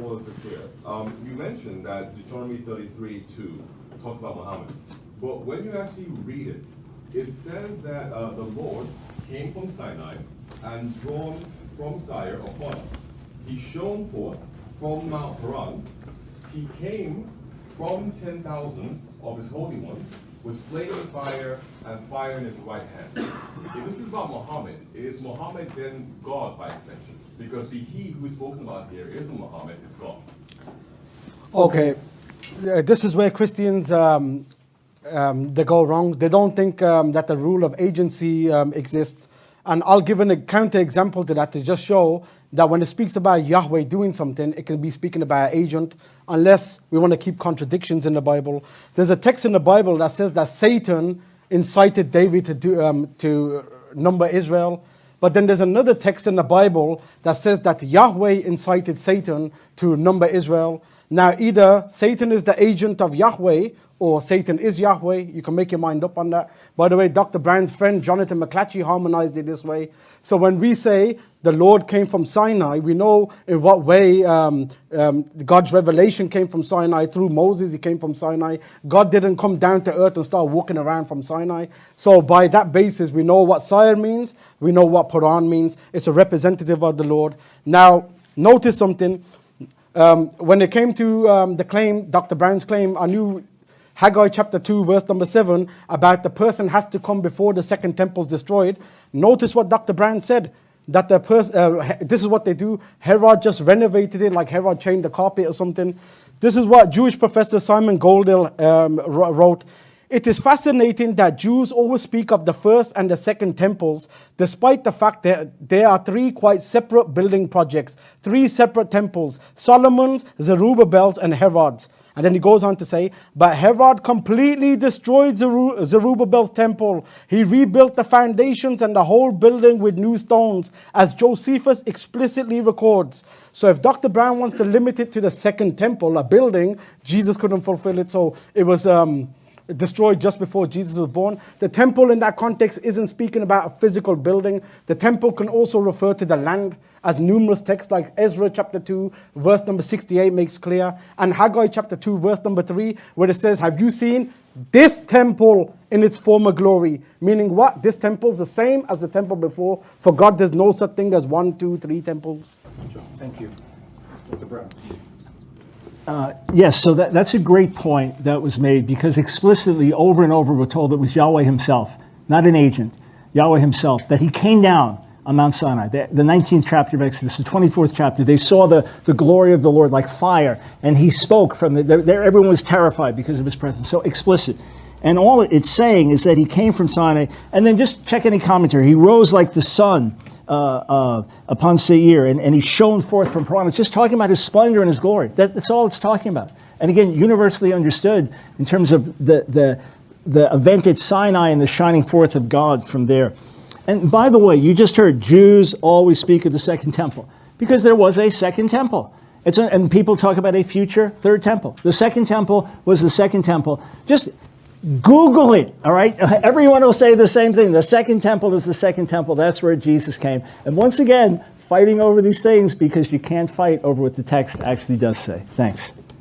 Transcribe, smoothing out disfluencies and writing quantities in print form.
was clear. You mentioned that Deuteronomy 33:2 talks about Muhammad. But when you actually read it, it says that the Lord came from Sinai and drawn from Sire upon us. He shone forth from Mount Paran. He came from 10,000 of his holy ones with flaming fire and fire in his right hand. If this is about Muhammad, is Muhammad then God by extension? Because the he who is spoken about here isn't Muhammad, it's God. Okay, this is where Christians they go wrong. They don't think that the rule of agency exists. And I'll give a counter example to that to just show that when it speaks about Yahweh doing something, it can be speaking about an agent, unless we want to keep contradictions in the Bible. There's a text in the Bible that says that Satan incited David to number Israel. But then there's another text in the Bible that says that Yahweh incited Satan to number Israel. Now, either Satan is the agent of Yahweh or Satan is Yahweh. You can make your mind up on that. By the way, Dr. Brown's friend Jonathan McClatchy harmonized it this way. So when we say the Lord came from Sinai, we know in what way God's revelation came from Sinai. Through Moses, he came from Sinai. God didn't come down to earth and start walking around from Sinai. So by that basis, we know what Sire means. We know what Paran means. It's a representative of the Lord. Now, notice something. When it came to the claim, Dr. Brown's claim, I knew Haggai chapter 2, verse number 7, about the person has to come before the second temple is destroyed. Notice what Dr. Brown said, that the person, this is what they do. Herod just renovated it, like Herod changed the carpet or something. This is what Jewish professor Simon Goldell wrote. It is fascinating that Jews always speak of the first and the second temples, despite the fact that there are three quite separate building projects, three separate temples, Solomon's, Zerubbabel's, and Herod's. And then he goes on to say, but Herod completely destroyed Zerubbabel's temple. He rebuilt the foundations and the whole building with new stones, as Josephus explicitly records. So if Dr. Brown wants to limit it to the second temple, a building, Jesus couldn't fulfill it. So it was destroyed just before Jesus was born. The temple in that context isn't speaking about a physical building. The temple can also refer to the land, as numerous texts like Ezra chapter 2, verse number 68 makes clear, and Haggai chapter 2, verse number 3, where it says, have you seen this temple in its former glory? Meaning what? This temple is the same as the temple before. For God, there's no such thing as 1, 2, 3 temples. Thank you. Dr. Brown. Yes, so that's a great point that was made, because explicitly over and over we're told it was Yahweh himself, not an agent, Yahweh himself, that he came down on Mount Sinai. The 19th chapter of Exodus, the 24th chapter, they saw the glory of the Lord like fire, and he spoke from there. Everyone was terrified because of his presence, so explicit. And all it's saying is that he came from Sinai, and then just check any commentary. He rose like the sun upon Seir, and he shone forth from Paran. It's just talking about his splendor and his glory. That's all it's talking about. And again, universally understood in terms of the event at Sinai and the shining forth of God from there. And by the way, you just heard Jews always speak of the second temple, because there was a second temple. And people talk about a future third temple. The second temple was the second temple. Just Google it, all right? Everyone will say the same thing. The second temple is the second temple. That's where Jesus came. And once again, fighting over these things because you can't fight over what the text actually does say. Thanks.